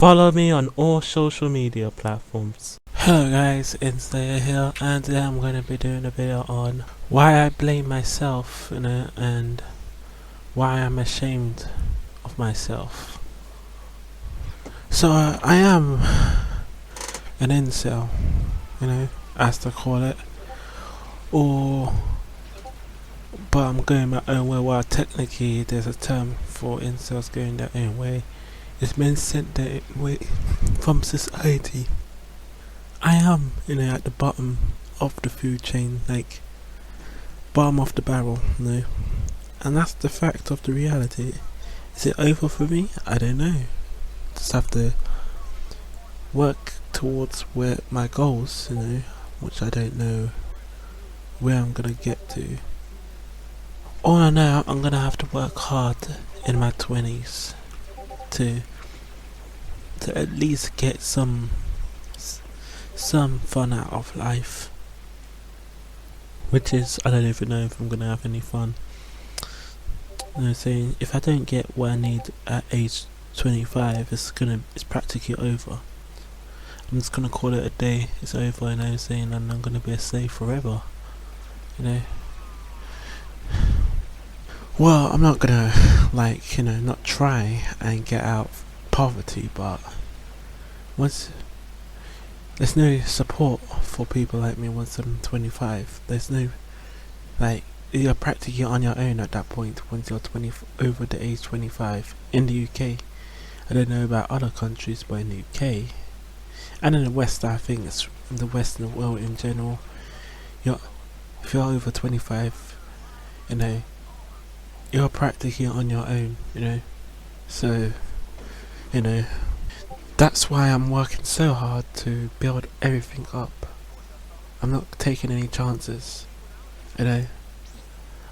Follow me on all social media platforms. Hello guys, Insta here, and today I'm going to be doing a video on why I blame myself, and why I'm ashamed of myself. So I am an incel, as to call it, but I'm going my own way. Well, technically there's a term for incels going their own way. It's been sent their way from society. I am, at the bottom of the food chain, like bottom of the barrel, and that's the fact of the reality. Is it over for me? I don't know. Just have to work towards where my goals, which I don't know where I'm gonna get to. All I know, I'm gonna have to work hard in my 20s to at least get some fun out of life, which is, I don't even know if I'm gonna have any fun. Saying if I don't get what I need at age 25, it's practically over. I'm just gonna call it a day. It's over, saying, and I'm gonna be a slave forever. Well, I'm not gonna not try and get out of poverty, but once there's no support for people like me once I'm 25. There's no, you're practically on your own at that point once you're over the age 25 in the UK. I don't know about other countries, but in the UK and in the West, I think it's in the Western world in general, if you're over 25, you're practically on your own, so that's why I'm working so hard to build everything up. I'm not taking any chances, I'm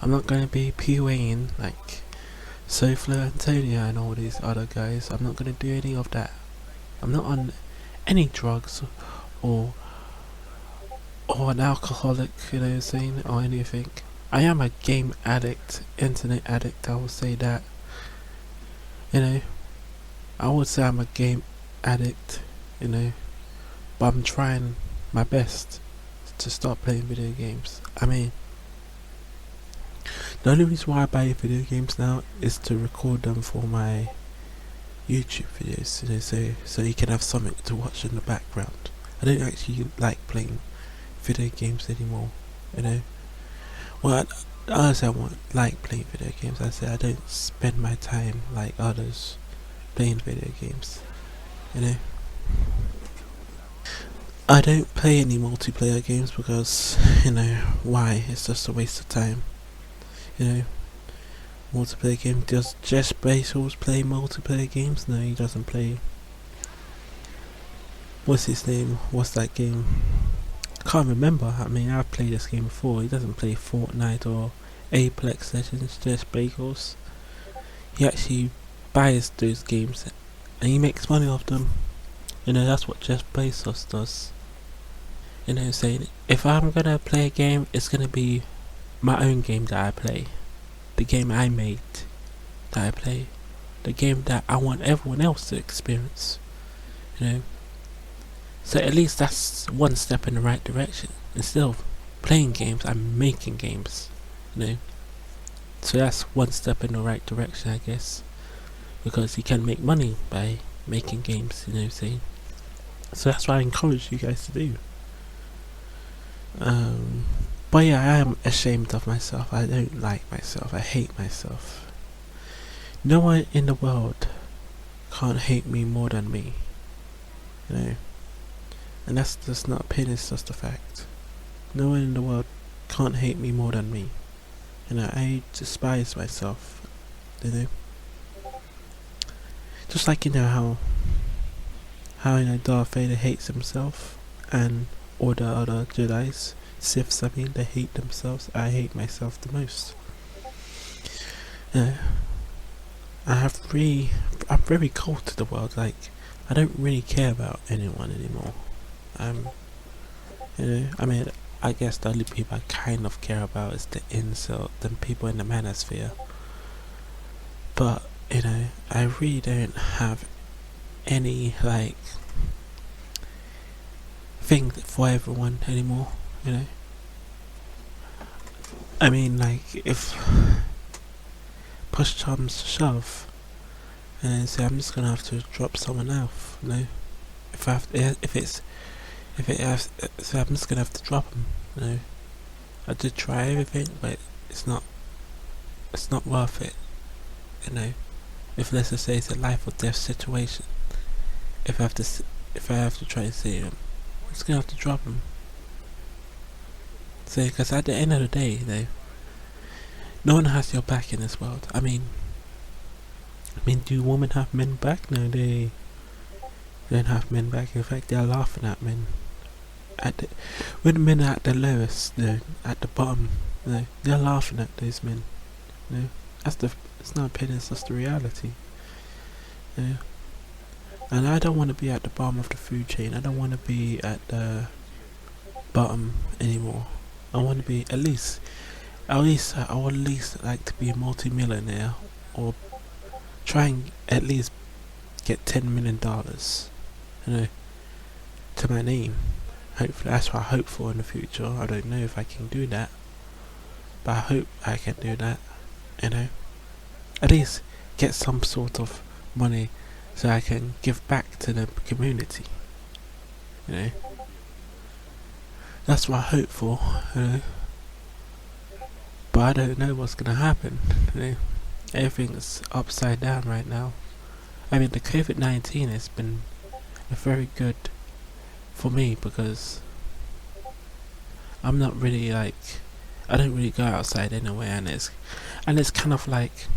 not going to be PUAing like Sofla, Antonio and all these other guys. I'm not going to do any of that. I'm not on any drugs or an alcoholic, or anything. I am a game addict, internet addict, I will say that. I would say I'm a game addict, but I'm trying my best to stop playing video games. The only reason why I buy video games now is to record them for my YouTube videos, so you can have something to watch in the background. I don't actually like playing video games anymore, Well, I say I won't like playing video games. I say I don't spend my time like others playing video games, I don't play any multiplayer games because, why? It's just a waste of time. Multiplayer game. Does Jeff Bezos play multiplayer games? No, he doesn't play. What's his name? What's that game? I can't remember. I've played this game before. He doesn't play Fortnite or Apex Legends. Jeff Bezos. He actually buys those games and he makes money off them. That's what Jeff Bezos does. Saying if I'm gonna play a game, it's gonna be my own game that I play, the game I made that I play, the game that I want everyone else to experience. So at least that's one step in the right direction. Instead of playing games, I'm making games. So that's one step in the right direction, I guess, because you can make money by making games. So that's what I encourage you guys to do. But yeah, I am ashamed of myself. I don't like myself. I hate myself. No one in the world can't hate me more than me. And that's just not opinion, it's just a fact. No one in the world can't hate me more than me. I despise myself. Just like how Darth Vader hates himself, and all the other Jedi's, Siths, they hate themselves. I hate myself the most. I'm very cold to the world. I don't really care about anyone anymore. I guess the only people I kind of care about is the incel, the people in the manosphere. But I really don't have any like thing for everyone anymore, you know. I mean, like, if push comes to shove, and say I'm just gonna have to drop someone else, you know. If I have, if it has, so I'm just gonna have to drop them, you know. I did try everything, but it's not worth it, you know. If let's just say it's a life or death situation, if I have to try and save him, I'm just gonna have to drop him. So, because at the end of the day, you know, no one has your back in this world. I mean, do women have men back? No, they don't have men back. In fact, they're laughing at men. When men are at the lowest, you know, at the bottom, you know, they're laughing at those men. You know, it's not opinion, it's just the reality. You know? And I don't want to be at the bottom of the food chain. I don't want to be at the bottom anymore. I want to be I would at least like to be a multi-millionaire, or try and at least get $10 million, you know, to my name. Hopefully, that's what I hope for in the future. I don't know if I can do that, but I hope I can do that, you know. At least get some sort of money so I can give back to the community, you know. That's what I hope for, you know. But I don't know what's gonna happen, you know. Everything's upside down right now. I mean, the COVID-19 has been very good for me, because I'm not really like, I don't really go outside anyway, and it's kind of like,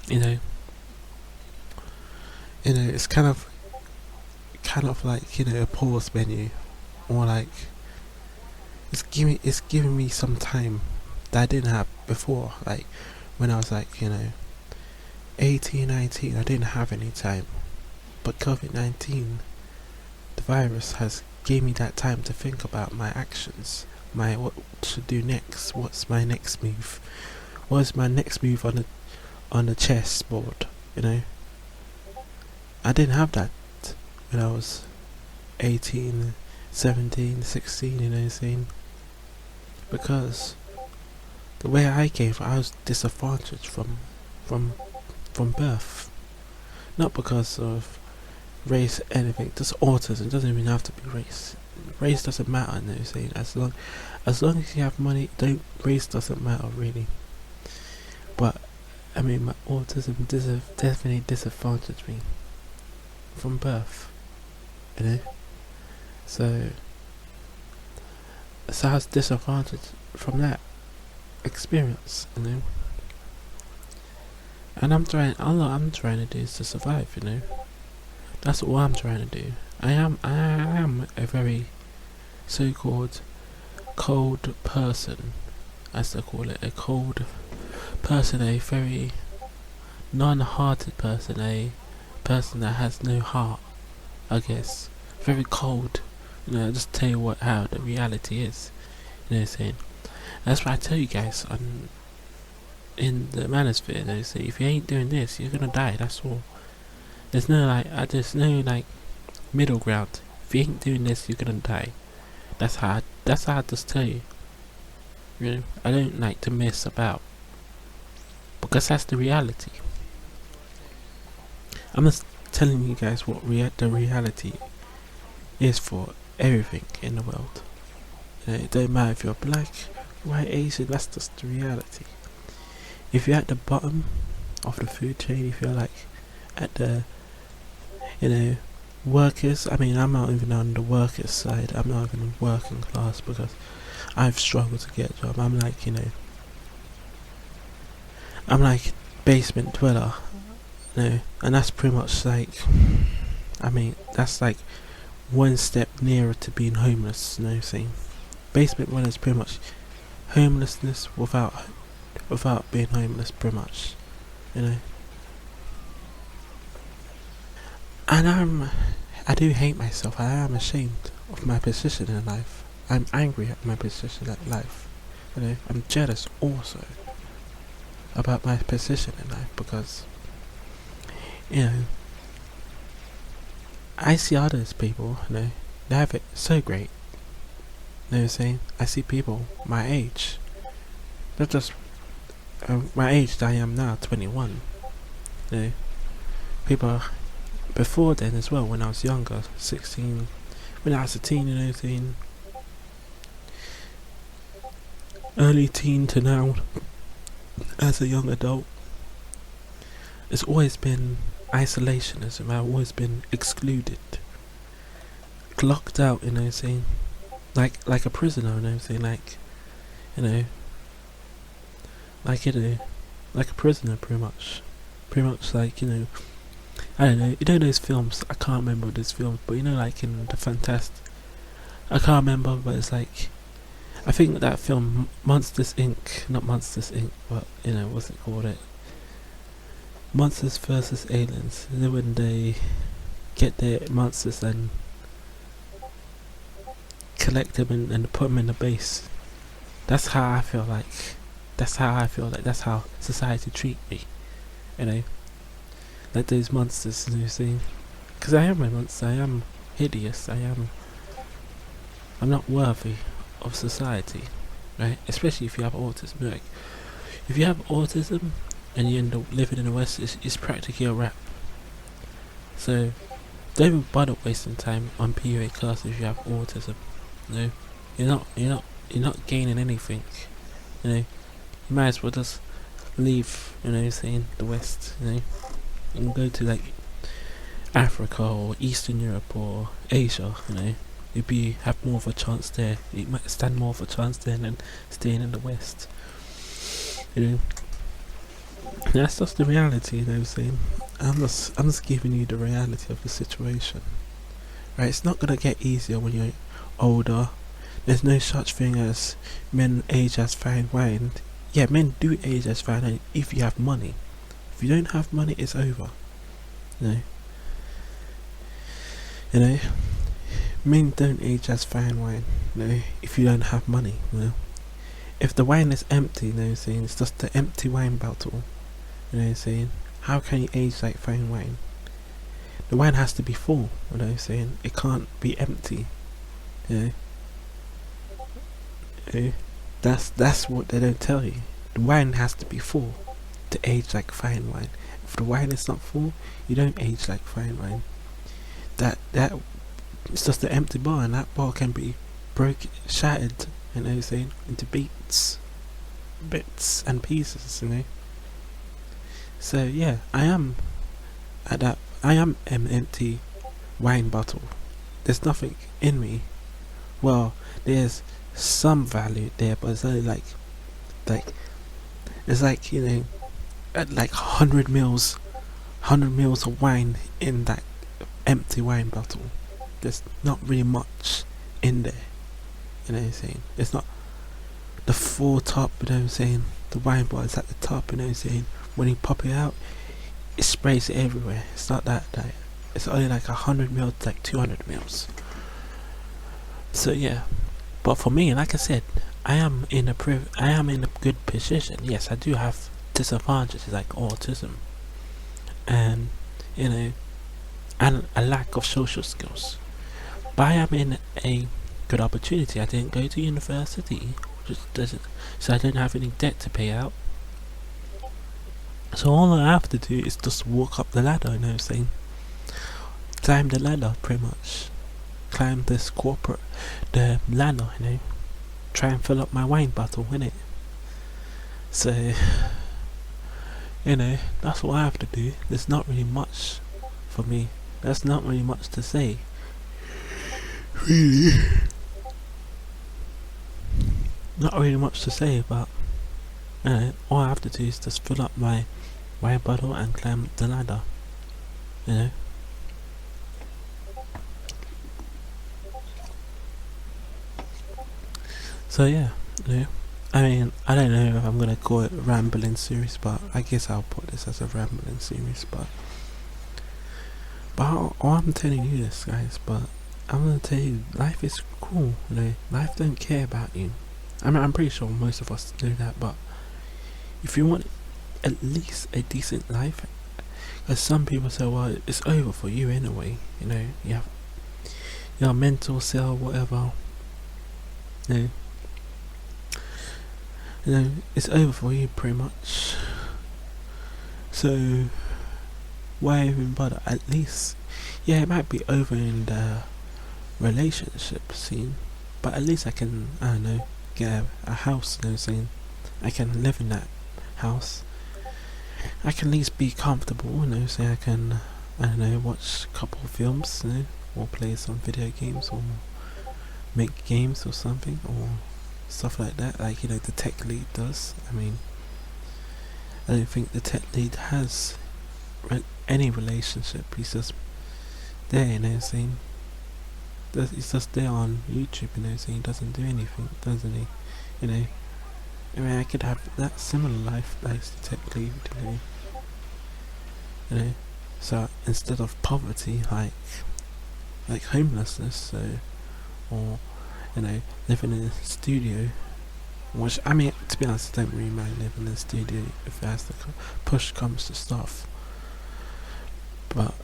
you know, it's kind of like, you know, a pause menu, or like it's giving me some time that I didn't have before. Like when I was like, you know, 18, 19, I didn't have any time, but COVID-19, the virus, has gave me that time to think about my actions, what to do next, what's my next move, what's my next move on the chessboard, you know. I didn't have that when I was 18, 17, 16, you know what I'm saying? Because the way I was disadvantaged from birth, not because of race, anything, just autism. It doesn't even have to be race. Race doesn't matter, you know what I'm saying? As long as you have money, race doesn't matter really. But I mean, my autism definitely disadvantaged me from birth, you know. So I was disadvantaged from that experience, you know. And all I'm trying to do is to survive, you know. That's all I'm trying to do. I am a very so-called cold person, as they call it, a cold person, a very non-hearted person, a person that has no heart, I guess. Very cold, you know. Just tell you how the reality is, you know what I'm saying. That's why I tell you guys in the manosphere, they say if you ain't doing this, you're gonna die. That's all. There's no like middle ground. If you ain't doing this, you're gonna die. That's how I just tell you. You know, I don't like to mess about, because that's the reality. I'm just telling you guys what the reality is for everything in the world. You know, it don't matter if you're black, white, Asian. That's just the reality. If you're at the bottom of the food chain, if you're like at the, you know, workers. I mean, I'm not even on the workers side. I'm not even working class, because I've struggled to get a job. I'm like, you know, I'm like basement dweller, you know, and that's pretty much like, I mean, that's like one step nearer to being homeless, you know what I'm saying? Basement dweller is pretty much homelessness without being homeless, pretty much, you know. And I do hate myself. I am ashamed of my position in life. I'm angry at my position in life, you know. I'm jealous also about my position in life, because, you know, I see others people, they have it so great. You know what I'm saying? I see people my age, not just my age that I am now, 21. You know, people before then as well, when I was younger, 16, when I was a teen, early teen to now, as a young adult, it's always been isolationism. I've always been excluded, locked out, like a prisoner, you know, like like a prisoner, pretty much, like I don't know. Those films. I can't remember those films, but like in the Fantastic. I can't remember, but it's like I think that film Monsters Inc. Not Monsters Inc. But what's it called? Monsters versus Aliens. When they get their monsters and collect them and put them in the base. That's how I feel like. That's how society treat me. Like those monsters, because I am a monster. I am hideous. I'm not worthy of society, right? Especially if you have autism. Like, if you have autism and you end up living in the West, it's practically a wrap. So don't even bother wasting time on PUA class if you have autism. You're not gaining anything. You might as well just leave. The West. And go to like Africa or Eastern Europe or Asia. You'd have more of a chance there. You might stand more of a chance there than staying in the West. That's just the reality. I'm just giving you the reality of the situation. Right? It's not gonna get easier when you're older. There's no such thing as men age as fine wine. Yeah, men do age as fine wine if you have money. If you don't have money, it's over. Men don't age as fine wine. If you don't have money. If the wine is empty, it's just the empty wine bottle. How can you age like fine wine? The wine has to be full. It can't be empty. That's what they don't tell you. The wine has to be full to age like fine wine. If the wine is not full, you don't age like fine wine. That it's just an empty bar, and that bar can be shattered, into bits and pieces, So yeah, I am an empty wine bottle. There's nothing in me. Well, there's some value there, but it's only like it's like like 100 mils of wine in that empty wine bottle. There's not really much in there. It's not the full top. The wine bottle is at the top. When you pop it out, it sprays it everywhere. It's not that. It's only like 100 mils, like 200 mils. So yeah, but for me, like I said, I am in a good position. Yes, I do have disadvantages like autism, and and a lack of social skills. But I am in a good opportunity. I didn't go to university, so I don't have any debt to pay out. So all I have to do is just walk up the ladder. Climb the ladder, pretty much. Climb the ladder. Try and fill up my wine bottle, innit? So, that's what I have to do. There's not really much for me. That's not really much to say. Really? Not really much to say, but all I have to do is just fill up my wine bottle and climb the ladder. So yeah, I mean, I don't know if I'm gonna call it a rambling series, but I guess I'll put this as a rambling series. But I'm telling you this, guys. But I'm gonna tell you, life is cool. Life don't care about you. I mean, I'm pretty sure most of us know that. But if you want at least a decent life, As some people say, well, it's over for you anyway. You know, you have your mental cell, whatever. You know, it's over for you pretty much. So why even bother? At least, yeah, it might be over in the relationship scene, but at least I can, I don't know, get a house. You know what I'm saying? I can live in that house. I can at least be comfortable. You know, say I can, I don't know, watch a couple of films, you know, or play some video games, or make games or something, or stuff like that. Like, you know, the tech lead does. I mean, I don't think the tech lead has any relationship. He's just there, you know what I'm saying? He's just there on YouTube, you know what I'm saying? He doesn't do anything, doesn't he? You know, I mean, I could have that similar life as the tech lead, you know. So instead of poverty, like homelessness, so, or, you know, living in a studio, which, I mean, to be honest, I don't really mind living in a studio if as the push comes to stuff. But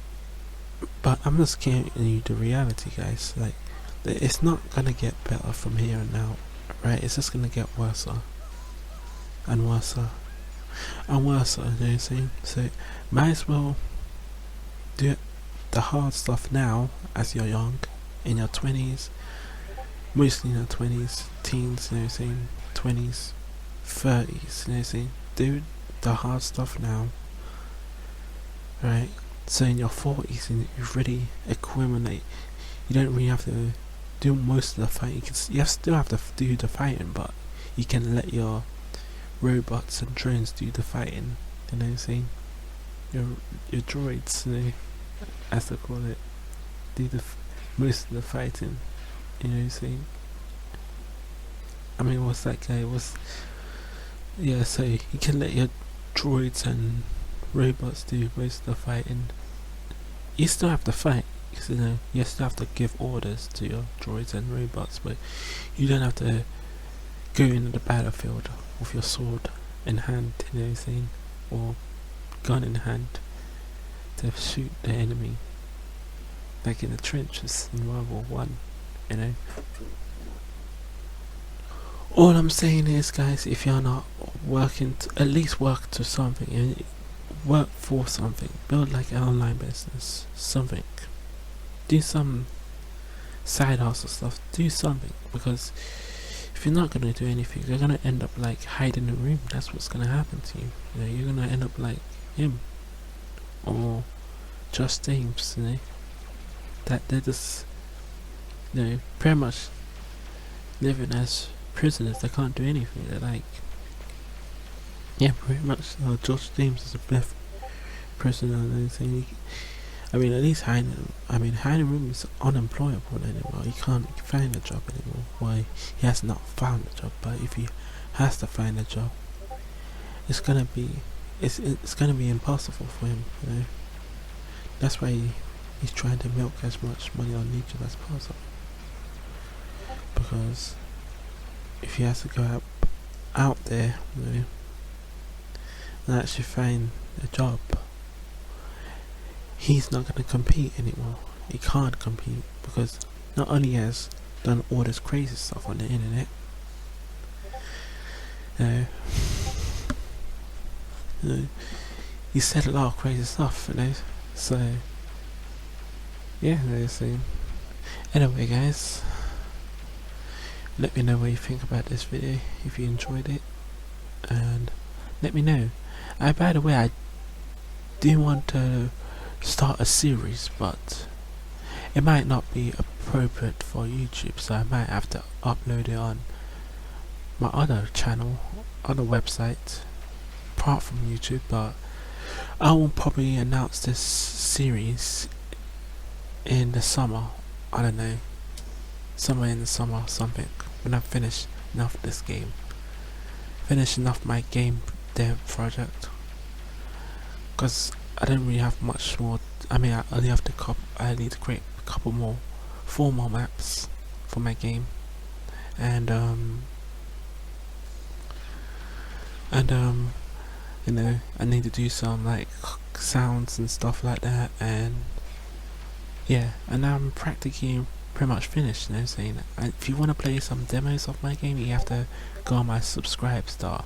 I'm just giving you the reality, guys. Like, it's not gonna get better from here and out, right? It's just gonna get worse and worse and worse. You know what I'm saying? So might as well do the hard stuff now, as you're young, in your 20s, mostly in your 20s, teens. You know what I'm saying? 20s, 30s. You know what I'm saying? Do the hard stuff now, right? So in your 40s, and you've already accumulate, you don't really have to do most of the fighting. You still have to do the fighting, but you can let your robots and drones do the fighting. You know what I'm saying? Your droids, you know, as they call it, do most of the fighting. You know what I'm saying? I mean, what's that guy? Yeah, so you can let your droids and robots do most of the fighting. You still have to fight, because, you know, you still have to give orders to your droids and robots, but you don't have to go into the battlefield with your sword in hand, you know what I'm saying, or gun in hand to shoot the enemy, like in the trenches in World War One, you know. All I'm saying is, guys, if you're not working, at least work to something, and work for something. Build like an online business, something. Do some side hustle stuff. Do something, because if you're not gonna do anything, you're gonna end up like hiding in a room. That's what's gonna happen to you. You know, you're gonna end up like him or Just James. You know, that they're just, you know, pretty much living as prisoners. They can't do anything. They're like, yeah, pretty much. Josh James is a best prisoner and anything. I mean, at least hiding room is unemployable anymore. He can't find a job anymore. Why? He has not found a job. But if he has to find a job, it's gonna be impossible for him. You know, that's why he's trying to milk as much money on YouTube as possible. Because if he has to go out there, you know, and actually find a job, he's not going to compete anymore. He can't compete, because not only has done all this crazy stuff on the internet, you know, he said a lot of crazy stuff, you know. So yeah, anyway, guys, let me know what you think about this video, if you enjoyed it, and let me know. By the way, I do want to start a series, but it might not be appropriate for YouTube, so I might have to upload it on my other channel, other website, apart from YouTube. But I will probably announce this series in the summer. I don't know, somewhere in the summer, something, when I finish enough this game, finish enough my game dev project, because I don't really have much more. I mean, I only have to I need to create a couple more, 4 more maps for my game, and you know, I need to do some like sounds and stuff like that, and yeah, and I'm practically pretty much finished, you know what I'm saying? And if you want to play some demos of my game, you have to go on my subscribe star.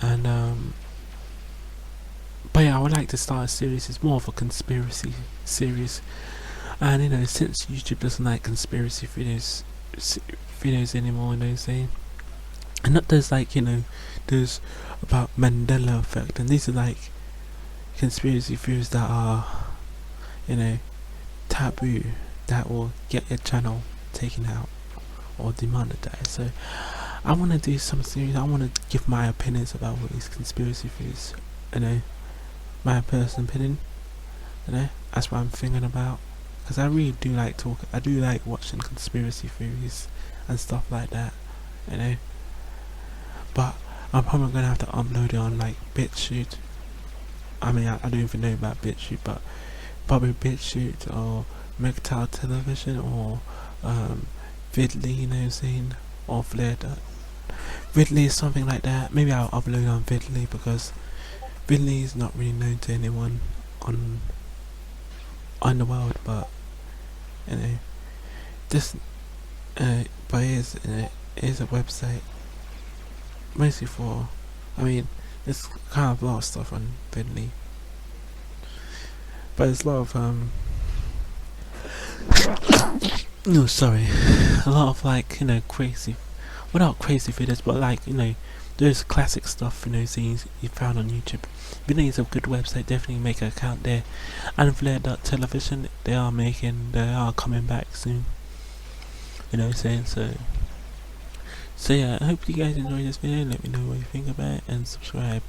And but yeah, I would like to start a series. It's more of a conspiracy series, and you know, since YouTube doesn't like conspiracy videos anymore, you know what I'm saying? And not there's like, you know, there's about Mandela effect, and these are like conspiracy theories that are, you know, taboo, that will get your channel taken out or demonetized. So I want to do some series. I want to give my opinions about what these conspiracy theories, you know, my personal opinion, you know, that's what I'm thinking about, because I really do like talking. I do like watching conspiracy theories and stuff like that, you know. But I'm probably gonna have to upload it on like BitChute. I mean, I don't even know about BitChute, but probably BitChute or MGTOW television or Vidly, you know what I'm saying, or Flare. Vidly is something like that. Maybe I'll upload on Vidly, because Vidly is not really known to anyone on the world, but you know, this but it is a website mostly for, I mean, there's kind of a lot of stuff on Vidly, but there's a lot of no, sorry, a lot of like, you know, crazy, well, not crazy videos, but like, you know, those classic stuff, you know, scenes you found on YouTube. Vidly is a good website. Definitely make an account there. And Flare.television, they are coming back soon, you know what I'm saying? So yeah, I hope you guys enjoyed this video. Let me know what you think about it, and subscribe.